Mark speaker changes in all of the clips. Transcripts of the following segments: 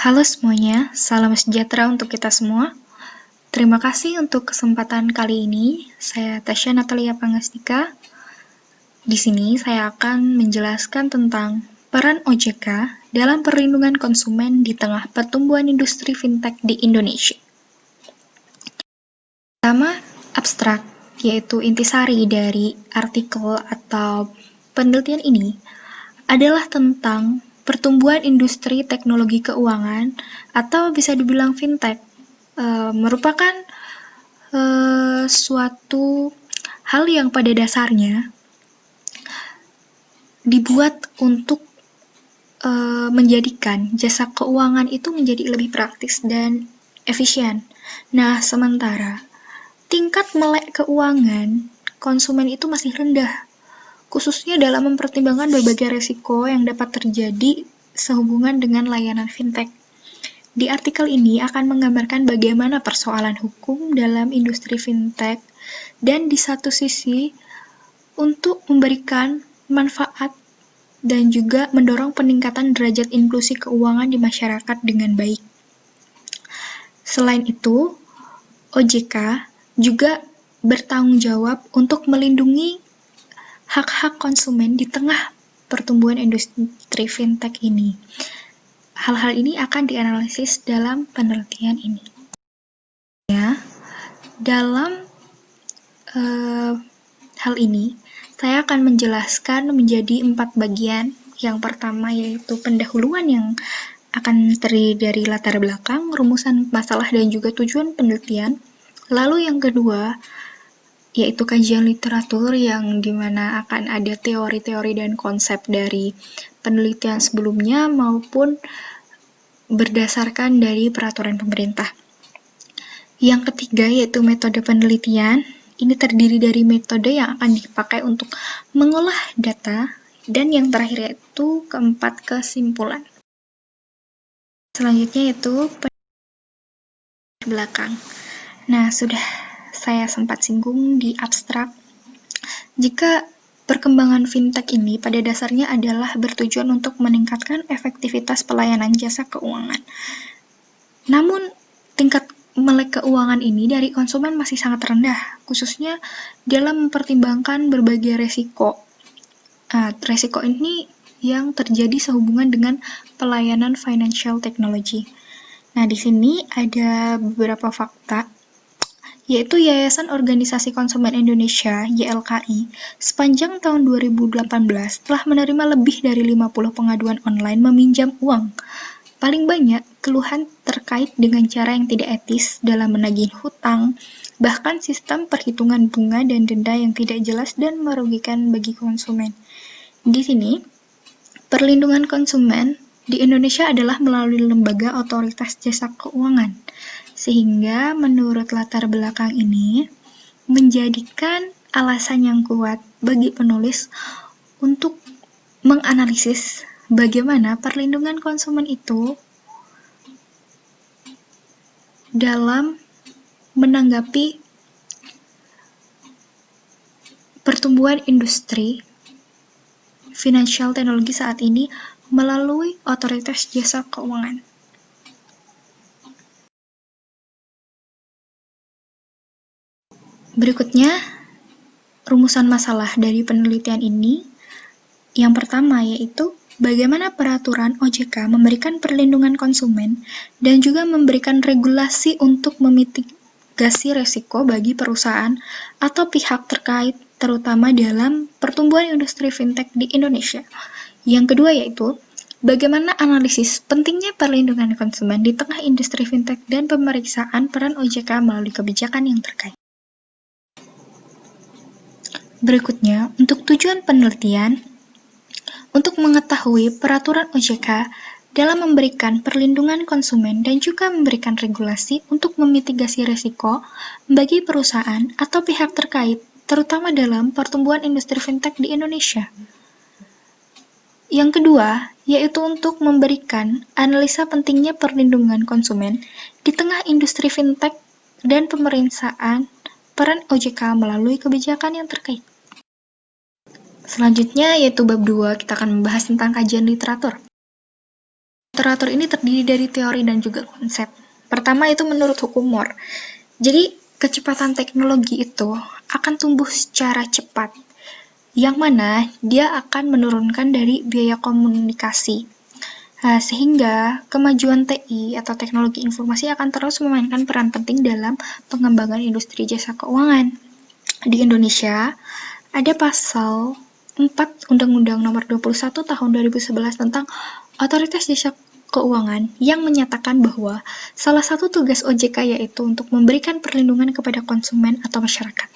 Speaker 1: Halo semuanya, salam sejahtera untuk kita semua. Terima kasih untuk kesempatan kali ini. Saya Tasya Natalia Pangastika. Di sini saya akan menjelaskan tentang peran OJK dalam perlindungan konsumen di tengah pertumbuhan industri fintech di Indonesia. Pertama, abstrak, yaitu intisari dari artikel atau penelitian ini adalah tentang pertumbuhan industri teknologi keuangan atau bisa dibilang fintech, merupakan suatu hal yang pada dasarnya dibuat untuk menjadikan jasa keuangan itu menjadi lebih praktis dan efisien. Nah, sementara tingkat melek keuangan konsumen itu masih rendah, khususnya dalam mempertimbangkan berbagai risiko yang dapat terjadi sehubungan dengan layanan fintech. Di artikel ini akan menggambarkan bagaimana persoalan hukum dalam industri fintech dan di satu sisi untuk memberikan manfaat dan juga mendorong peningkatan derajat inklusi keuangan di masyarakat dengan baik. Selain itu, OJK juga bertanggung jawab untuk melindungi hak-hak konsumen di tengah pertumbuhan industri fintech ini. Hal-hal ini akan dianalisis dalam penelitian ini. Dalam hal ini, saya akan menjelaskan menjadi 4 bagian. Yang pertama yaitu pendahuluan yang akan terdiri dari latar belakang, rumusan masalah dan juga tujuan penelitian. Lalu yang kedua yaitu kajian literatur yang dimana akan ada teori-teori dan konsep dari penelitian sebelumnya maupun berdasarkan dari peraturan pemerintah. Yang ketiga yaitu metode penelitian. Ini terdiri dari metode yang akan dipakai untuk mengolah data, dan yang terakhir yaitu keempat, kesimpulan. Selanjutnya yaitu belakang. Nah, sudah saya sempat singgung di abstrak. Jika perkembangan fintech ini pada dasarnya adalah bertujuan untuk meningkatkan efektivitas pelayanan jasa keuangan. Namun, tingkat melek keuangan ini dari konsumen masih sangat rendah, khususnya dalam mempertimbangkan berbagai resiko. Resiko ini yang terjadi sehubungan dengan pelayanan financial technology. Nah, di sini ada beberapa fakta, yaitu Yayasan Organisasi Konsumen Indonesia (YLKI) sepanjang tahun 2018 telah menerima lebih dari 50 pengaduan online meminjam uang. Paling banyak keluhan terkait dengan cara yang tidak etis dalam menagih hutang, bahkan sistem perhitungan bunga dan denda yang tidak jelas dan merugikan bagi konsumen. Di sini, perlindungan konsumen di Indonesia adalah melalui lembaga otoritas jasa keuangan, sehingga menurut latar belakang ini menjadikan alasan yang kuat bagi penulis untuk menganalisis bagaimana perlindungan konsumen itu dalam menanggapi pertumbuhan industri financial teknologi saat ini melalui otoritas jasa keuangan. Berikutnya, rumusan masalah dari penelitian ini. Yang pertama yaitu bagaimana peraturan OJK memberikan perlindungan konsumen dan juga memberikan regulasi untuk memitigasi risiko bagi perusahaan atau pihak terkait, terutama dalam pertumbuhan industri fintech di Indonesia. Yang kedua yaitu bagaimana analisis pentingnya perlindungan konsumen di tengah industri fintech dan pemeriksaan peran OJK melalui kebijakan yang terkait. Berikutnya, untuk tujuan penelitian, untuk mengetahui peraturan OJK dalam memberikan perlindungan konsumen dan juga memberikan regulasi untuk memitigasi risiko bagi perusahaan atau pihak terkait, terutama dalam pertumbuhan industri fintech di Indonesia. Yang kedua, yaitu untuk memberikan analisa pentingnya perlindungan konsumen di tengah industri fintech dan pemeriksaan peran OJK melalui kebijakan yang terkait. Selanjutnya yaitu bab 2, kita akan membahas tentang kajian literatur. Literatur ini terdiri dari teori dan juga konsep. Pertama itu menurut hukum Moore. Jadi, kecepatan teknologi itu akan tumbuh secara cepat, yang mana dia akan menurunkan dari biaya komunikasi. Sehingga kemajuan TI atau teknologi informasi akan terus memainkan peran penting dalam pengembangan industri jasa keuangan. Di Indonesia, ada pasal 4 Undang-Undang Nomor 21 Tahun 2011 tentang Otoritas Jasa Keuangan yang menyatakan bahwa salah satu tugas OJK yaitu untuk memberikan perlindungan kepada konsumen atau masyarakat.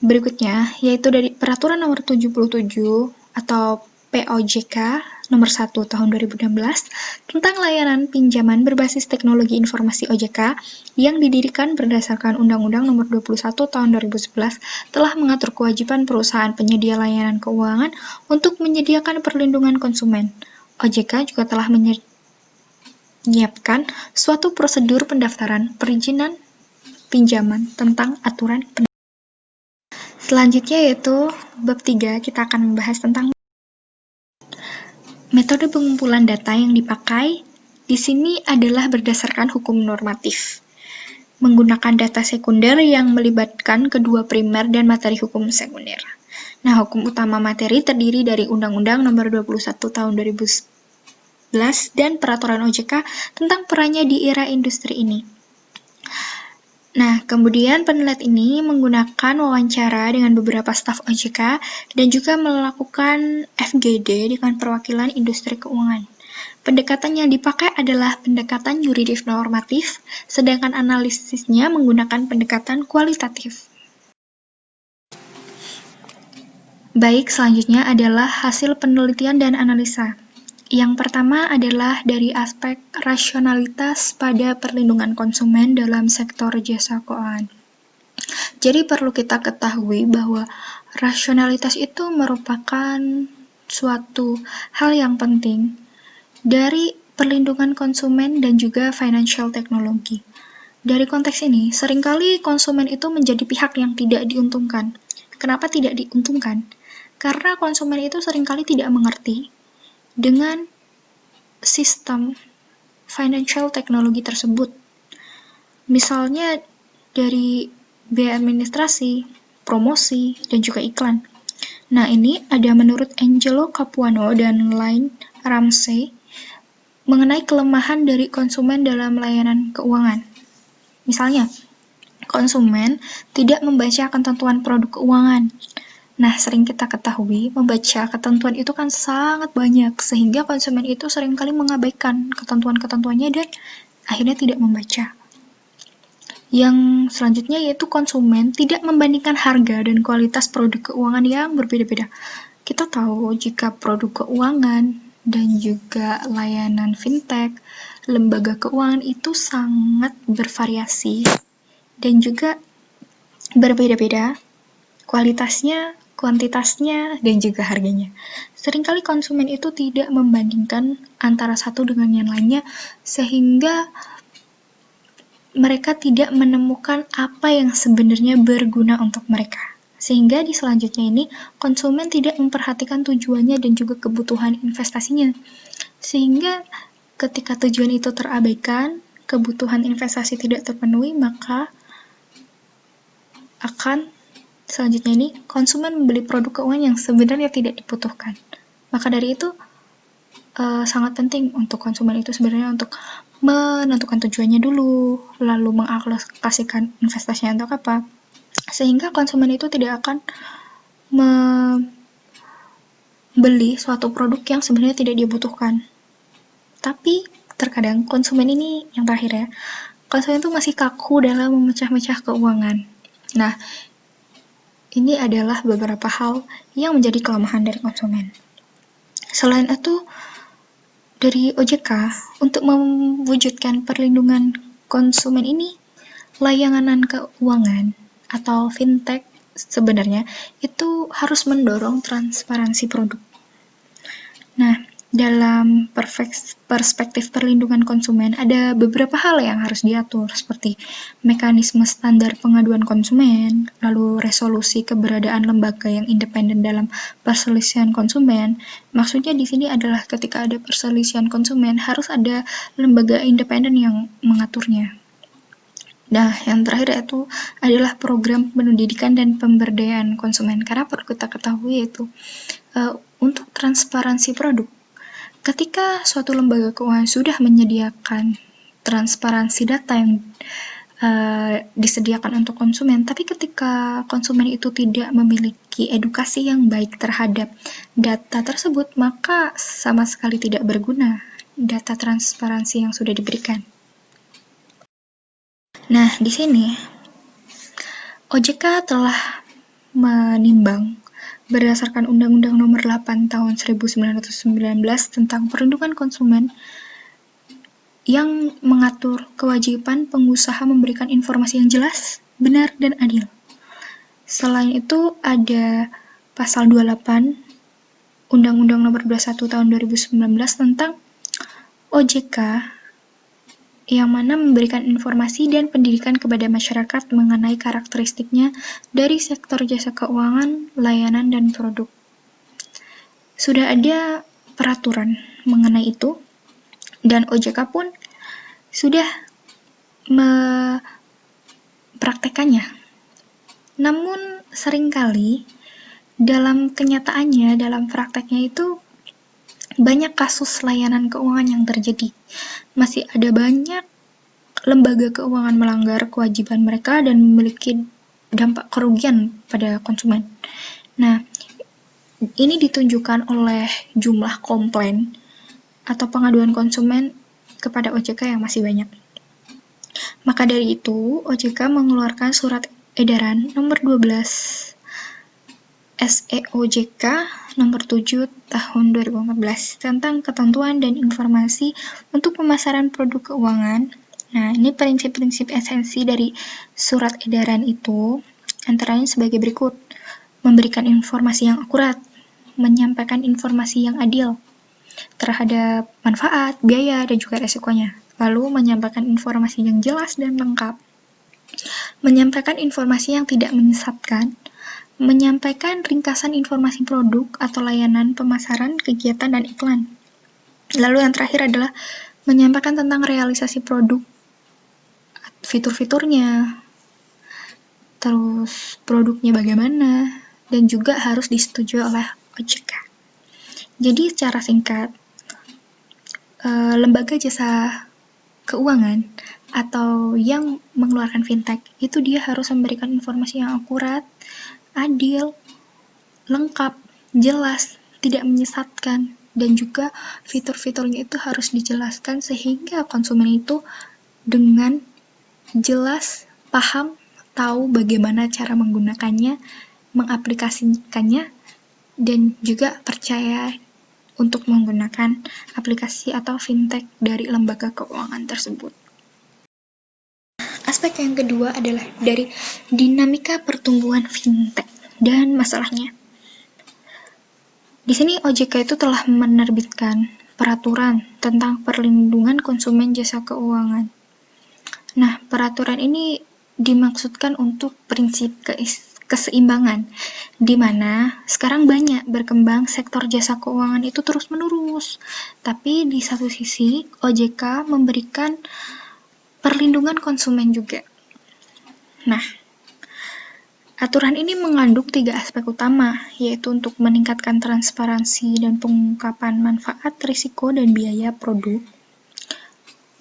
Speaker 1: Berikutnya, yaitu dari Peraturan Nomor 77 atau POJK Nomor 1 Tahun 2016 tentang layanan pinjaman berbasis teknologi informasi OJK yang didirikan berdasarkan Undang-Undang Nomor 21 Tahun 2011 telah mengatur kewajiban perusahaan penyedia layanan keuangan untuk menyediakan perlindungan konsumen. OJK juga telah menyiapkan suatu prosedur pendaftaran perizinan pinjaman tentang aturan pendaftaran. Selanjutnya yaitu bab 3, kita akan membahas tentang metode pengumpulan data yang dipakai. Di sini adalah berdasarkan hukum normatif, menggunakan data sekunder yang melibatkan kedua primer dan materi hukum sekunder. Nah, hukum utama materi terdiri dari Undang-Undang Nomor 21 Tahun 2011 dan Peraturan OJK tentang perannya di era industri ini. Nah, kemudian penelit ini menggunakan wawancara dengan beberapa staf OJK dan juga melakukan FGD dengan perwakilan industri keuangan. Pendekatan yang dipakai adalah pendekatan yuridis normatif, sedangkan analisisnya menggunakan pendekatan kualitatif. Baik, selanjutnya adalah hasil penelitian dan analisa. Yang pertama adalah dari aspek rasionalitas pada perlindungan konsumen dalam sektor jasa keuangan. Jadi perlu kita ketahui bahwa rasionalitas itu merupakan suatu hal yang penting dari perlindungan konsumen dan juga financial technology. Dari konteks ini, seringkali konsumen itu menjadi pihak yang tidak diuntungkan. Kenapa tidak diuntungkan? Karena konsumen itu seringkali tidak mengerti dengan sistem financial technology tersebut. Misalnya dari biaya administrasi, promosi, dan juga iklan. Nah, ini ada menurut Angelo Capuano dan Lynn Ramsey mengenai kelemahan dari konsumen dalam layanan keuangan. Misalnya, konsumen tidak membaca ketentuan produk keuangan. Nah, sering kita ketahui, membaca ketentuan itu kan sangat banyak, sehingga konsumen itu seringkali mengabaikan ketentuan-ketentuannya dan akhirnya tidak membaca. Yang selanjutnya yaitu konsumen tidak membandingkan harga dan kualitas produk keuangan yang berbeda-beda. Kita tahu jika produk keuangan dan juga layanan fintech, lembaga keuangan itu sangat bervariasi dan juga berbeda-beda kualitasnya, kuantitasnya, dan juga harganya. Seringkali konsumen itu tidak membandingkan antara satu dengan yang lainnya, sehingga mereka tidak menemukan apa yang sebenarnya berguna untuk mereka. Sehingga di selanjutnya ini, konsumen tidak memperhatikan tujuannya dan juga kebutuhan investasinya. Sehingga ketika tujuan itu terabaikan, kebutuhan investasi tidak terpenuhi, maka akan selanjutnya ini, konsumen membeli produk keuangan yang sebenarnya tidak dibutuhkan. Maka dari itu, sangat penting untuk konsumen itu sebenarnya untuk menentukan tujuannya dulu, lalu mengalokasikan investasinya untuk apa, sehingga konsumen itu tidak akan membeli suatu produk yang sebenarnya tidak dia butuhkan. Tapi terkadang konsumen ini, yang terakhir ya, konsumen itu masih kaku dalam memecah-mecah keuangan. Nah, ini adalah beberapa hal yang menjadi kelemahan dari konsumen. Selain itu, dari OJK, untuk mewujudkan perlindungan konsumen ini, layanan keuangan atau fintech sebenarnya itu harus mendorong transparansi produk. Nah, Dalam perspektif perlindungan konsumen, ada beberapa hal yang harus diatur, seperti mekanisme standar pengaduan konsumen, lalu resolusi keberadaan lembaga yang independen dalam perselisihan konsumen. Maksudnya di sini adalah ketika ada perselisihan konsumen, harus ada lembaga independen yang mengaturnya. Nah, yang terakhir itu adalah program pendidikan dan pemberdayaan konsumen. Karena perlu kita ketahui yaitu untuk transparansi produk. Ketika suatu lembaga keuangan sudah menyediakan transparansi data yang disediakan untuk konsumen, tapi ketika konsumen itu tidak memiliki edukasi yang baik terhadap data tersebut, maka sama sekali tidak berguna data transparansi yang sudah diberikan. Nah, di sini OJK telah menimbang berdasarkan Undang-Undang Nomor 8 Tahun 1919 tentang Perlindungan Konsumen yang mengatur kewajiban pengusaha memberikan informasi yang jelas, benar, dan adil. Selain itu, ada Pasal 28 Undang-Undang Nomor 21 Tahun 2019 tentang OJK yang mana memberikan informasi dan pendidikan kepada masyarakat mengenai karakteristiknya dari sektor jasa keuangan, layanan, dan produk. Sudah ada peraturan mengenai itu, dan OJK pun sudah mempraktekannya. Namun seringkali dalam kenyataannya, dalam prakteknya itu banyak kasus layanan keuangan yang terjadi. Masih ada banyak lembaga keuangan melanggar kewajiban mereka dan memiliki dampak kerugian pada konsumen. Nah, ini ditunjukkan oleh jumlah komplain atau pengaduan konsumen kepada OJK yang masih banyak. Maka dari itu, OJK mengeluarkan surat edaran nomor 12 SEOJK nomor 7 tahun 2014 tentang ketentuan dan informasi untuk pemasaran produk keuangan. Nah, ini prinsip-prinsip esensi dari surat edaran itu antaranya sebagai berikut: memberikan informasi yang akurat, menyampaikan informasi yang adil terhadap manfaat, biaya, dan juga resikonya. Lalu menyampaikan informasi yang jelas dan lengkap, menyampaikan informasi yang tidak menyesatkan, menyampaikan ringkasan informasi produk atau layanan pemasaran, kegiatan, dan iklan. Lalu yang terakhir adalah menyampaikan tentang realisasi produk, fitur-fiturnya, terus produknya bagaimana, dan juga harus disetujui oleh OJK. Jadi secara singkat, lembaga jasa keuangan atau yang mengeluarkan fintech itu dia harus memberikan informasi yang akurat, adil, lengkap, jelas, tidak menyesatkan, dan juga fitur-fiturnya itu harus dijelaskan sehingga konsumen itu dengan jelas, paham, tahu bagaimana cara menggunakannya, mengaplikasikannya, dan juga percaya untuk menggunakan aplikasi atau fintech dari lembaga keuangan tersebut. Aspek yang kedua adalah dari dinamika pertumbuhan fintech dan masalahnya. Di sini OJK itu telah menerbitkan peraturan tentang perlindungan konsumen jasa keuangan. Nah, peraturan ini dimaksudkan untuk prinsip keseimbangan, di mana sekarang banyak berkembang sektor jasa keuangan itu terus-menerus. Tapi di satu sisi, OJK memberikan perlindungan konsumen juga. Nah, aturan ini mengandung 3 aspek utama, yaitu untuk meningkatkan transparansi dan pengungkapan manfaat, risiko, dan biaya produk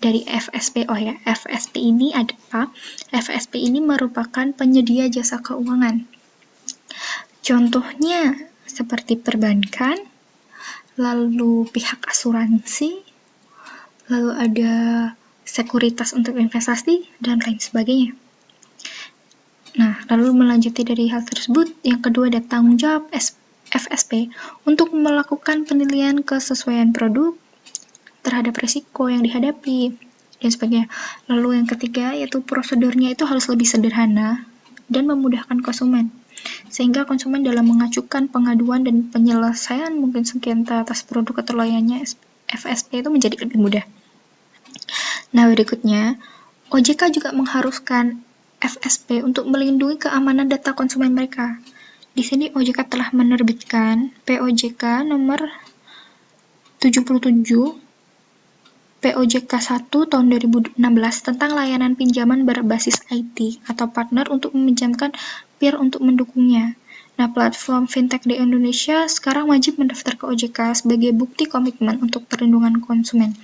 Speaker 1: dari FSP. FSP ini apa? FSP ini merupakan penyedia jasa keuangan. Contohnya seperti perbankan, lalu pihak asuransi, lalu ada sekuritas untuk investasi, dan lain sebagainya. Nah, lalu melanjuti dari hal tersebut, yang kedua ada tanggung jawab FSP untuk melakukan penilaian kesesuaian produk terhadap risiko yang dihadapi, dan sebagainya. Lalu yang ketiga yaitu prosedurnya itu harus lebih sederhana dan memudahkan konsumen. sehingga konsumen dalam mengajukan pengaduan dan penyelesaian mungkin sengketa atas produk atau layannya FSP itu menjadi lebih mudah. Nah, berikutnya, OJK juga mengharuskan FSP untuk melindungi keamanan data konsumen mereka. Di sini OJK telah menerbitkan POJK nomor 77 POJK 1 tahun 2016 tentang layanan pinjaman berbasis IT atau partner untuk meminjamkan peer untuk mendukungnya. Nah, platform fintech di Indonesia sekarang wajib mendaftar ke OJK sebagai bukti komitmen untuk perlindungan konsumen.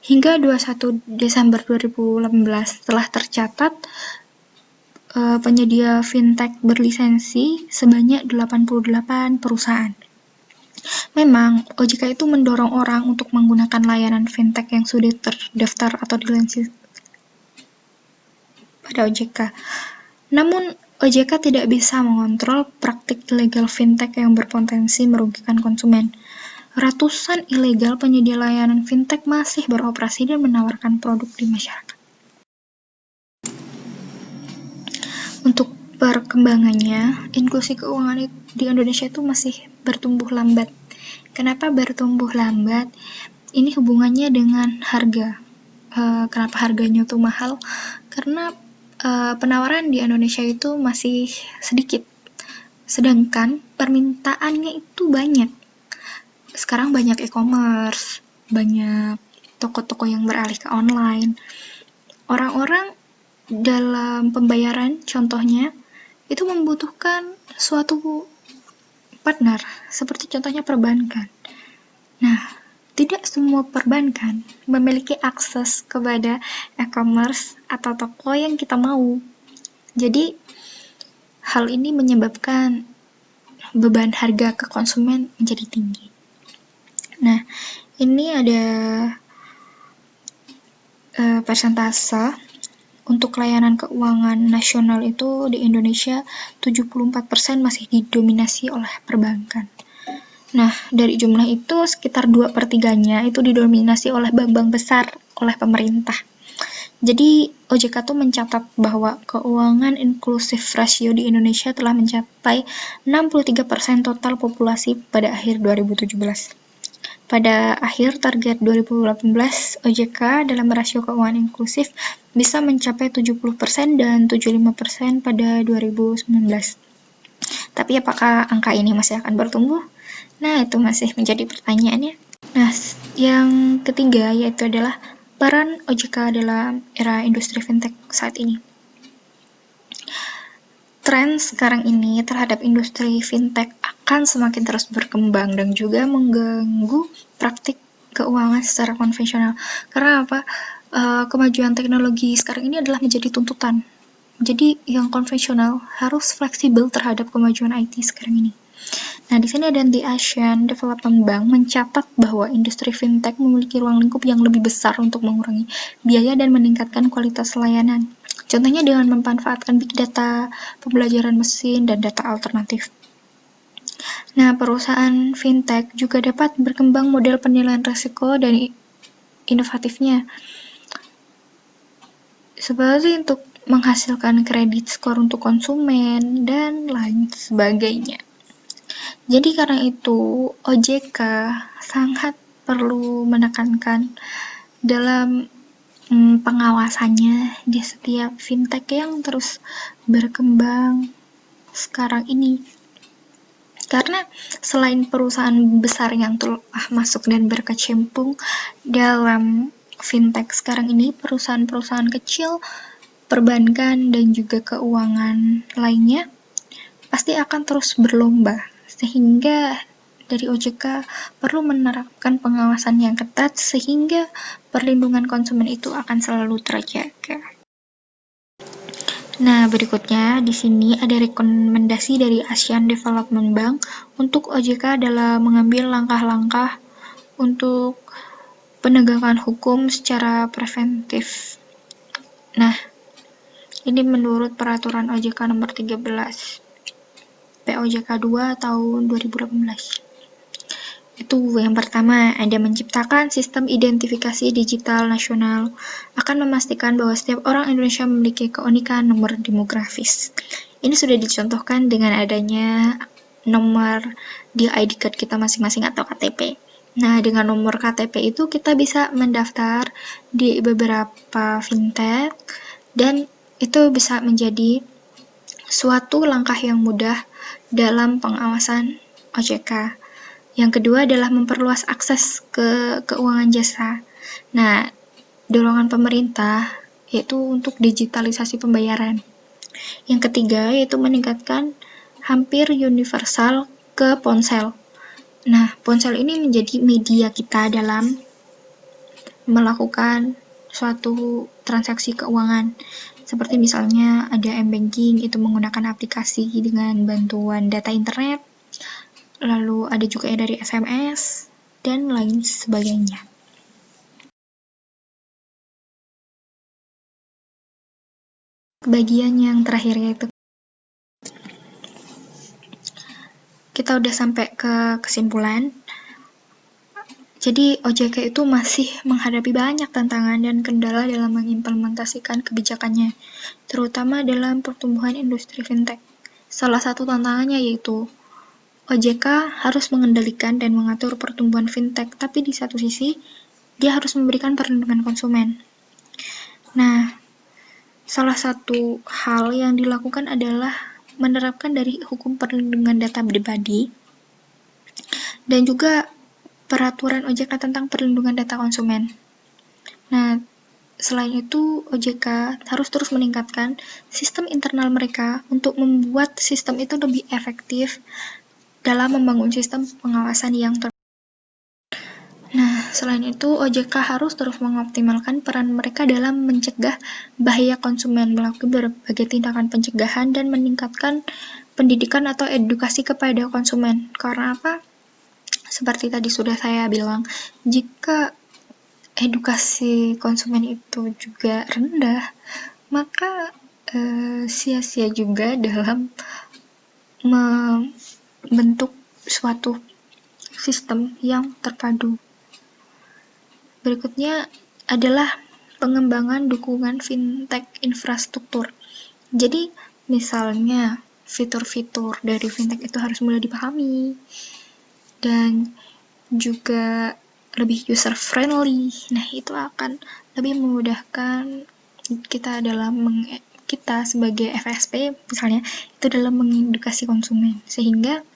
Speaker 1: Hingga 21 Desember 2018 telah tercatat penyedia fintech berlisensi sebanyak 88 perusahaan. Memang, OJK itu mendorong orang untuk menggunakan layanan fintech yang sudah terdaftar atau dilisensi pada OJK. Namun, OJK tidak bisa mengontrol praktik ilegal fintech yang berpotensi merugikan konsumen. Ratusan ilegal penyedia layanan fintech masih beroperasi dan menawarkan produk di masyarakat. Untuk perkembangannya, inklusi keuangan di Indonesia itu masih bertumbuh lambat. Kenapa bertumbuh lambat? Ini hubungannya dengan harga. Kenapa harganya tuh mahal? Karena penawaran di Indonesia itu masih sedikit, sedangkan permintaannya itu banyak. Sekarang banyak e-commerce, banyak toko-toko yang beralih ke online. Orang-orang dalam pembayaran, contohnya, itu membutuhkan suatu partner, seperti contohnya perbankan. Nah, tidak semua perbankan memiliki akses kepada e-commerce atau toko yang kita mau. Jadi, hal ini menyebabkan beban harga ke konsumen menjadi tinggi. Nah, ini ada persentase untuk layanan keuangan nasional itu di Indonesia 74% masih didominasi oleh perbankan. Nah, dari jumlah itu sekitar 2/3-nya itu didominasi oleh bank-bank besar, oleh pemerintah. Jadi, OJK tuh mencatat bahwa keuangan inklusif rasio di Indonesia telah mencapai 63% total populasi pada akhir 2017. Pada akhir target 2018, OJK dalam rasio keuangan inklusif bisa mencapai 70% dan 75% pada 2019. Tapi apakah angka ini masih akan bertumbuh? Nah, itu masih menjadi pertanyaannya. Nah, yang ketiga yaitu adalah peran OJK dalam era industri fintech saat ini. Tren sekarang ini terhadap industri fintech akan semakin terus berkembang dan juga mengganggu praktik keuangan secara konvensional. Karena apa? Kemajuan teknologi sekarang ini adalah menjadi tuntutan. Jadi yang konvensional harus fleksibel terhadap kemajuan IT sekarang ini. Nah, di sini ada The Asian Development Bank mencatat bahwa industri fintech memiliki ruang lingkup yang lebih besar untuk mengurangi biaya dan meningkatkan kualitas layanan. Contohnya dengan memanfaatkan big data, pembelajaran mesin, dan data alternatif. Nah, perusahaan fintech juga dapat berkembang model penilaian risiko dan inovatifnya, seperti untuk menghasilkan kredit skor untuk konsumen, dan lain sebagainya. Jadi karena itu, OJK sangat perlu menekankan dalam pengawasannya di setiap fintech yang terus berkembang sekarang ini. Karena selain perusahaan besar yang telah masuk dan berkecimpung dalam fintech sekarang ini, perusahaan-perusahaan kecil, perbankan, dan juga keuangan lainnya pasti akan terus berlomba, sehingga dari OJK perlu menerapkan pengawasan yang ketat sehingga perlindungan konsumen itu akan selalu terjaga. Nah, berikutnya di sini ada rekomendasi dari Asian Development Bank untuk OJK dalam mengambil langkah-langkah untuk penegakan hukum secara preventif. Nah, ini menurut peraturan OJK nomor 13 POJK 2 tahun 2018. Itu yang pertama, ada menciptakan sistem identifikasi digital nasional, akan memastikan bahwa setiap orang Indonesia memiliki keunikan nomor demografis. Ini sudah dicontohkan dengan adanya nomor di ID card kita masing-masing atau KTP. Nah, dengan nomor KTP itu kita bisa mendaftar di beberapa fintech dan itu bisa menjadi suatu langkah yang mudah dalam pengawasan OJK. Yang kedua adalah memperluas akses ke keuangan jasa. Nah, dorongan pemerintah yaitu untuk digitalisasi pembayaran. Yang ketiga yaitu meningkatkan hampir universal ke ponsel. Nah, ponsel ini menjadi media kita dalam melakukan suatu transaksi keuangan. Seperti misalnya ada m-banking, itu menggunakan aplikasi dengan bantuan data internet, lalu ada juga yang dari SMS, dan lain sebagainya. Bagian yang terakhir yaitu kita udah sampai ke kesimpulan. Jadi OJK itu masih menghadapi banyak tantangan dan kendala dalam mengimplementasikan kebijakannya, terutama dalam pertumbuhan industri fintech. Salah satu tantangannya yaitu OJK harus mengendalikan dan mengatur pertumbuhan fintech, tapi di satu sisi dia harus memberikan perlindungan konsumen. Nah, salah satu hal yang dilakukan adalah menerapkan dari hukum perlindungan data pribadi dan juga peraturan OJK tentang perlindungan data konsumen. Nah, selain itu OJK harus terus meningkatkan sistem internal mereka untuk membuat sistem itu lebih efektif dalam membangun sistem pengawasan yang Nah, selain itu OJK harus terus mengoptimalkan peran mereka dalam mencegah bahaya konsumen, melakukan berbagai tindakan pencegahan dan meningkatkan pendidikan atau edukasi kepada konsumen. Karena apa? Seperti tadi sudah saya bilang, jika edukasi konsumen itu juga rendah, maka sia-sia juga dalam membentuk suatu sistem yang terpadu. Berikutnya adalah pengembangan dukungan fintech infrastruktur. Jadi, misalnya fitur-fitur dari fintech itu harus mulai dipahami dan juga lebih user friendly. Nah, itu akan lebih memudahkan kita dalam kita sebagai FSP misalnya itu dalam mengedukasi konsumen, sehingga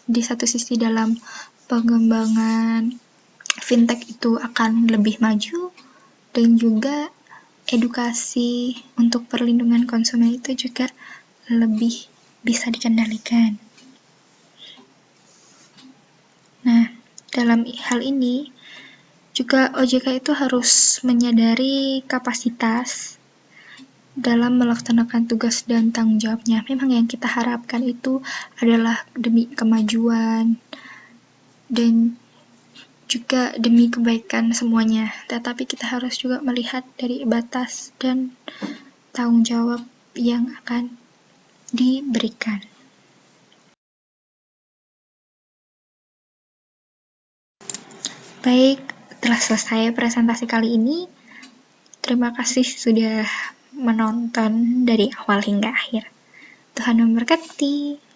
Speaker 1: di satu sisi dalam pengembangan fintech itu akan lebih maju dan juga edukasi untuk perlindungan konsumen itu juga lebih bisa dikendalikan. Nah, dalam hal ini juga OJK itu harus menyadari kapasitas dalam melaksanakan tugas dan tanggung jawabnya. Memang yang kita harapkan itu adalah demi kemajuan dan juga demi kebaikan semuanya. Tetapi kita harus juga melihat dari batas dan tanggung jawab yang akan diberikan. Baik, telah selesai presentasi kali ini. Terima kasih sudah menonton dari awal hingga akhir. Tuhan memberkati.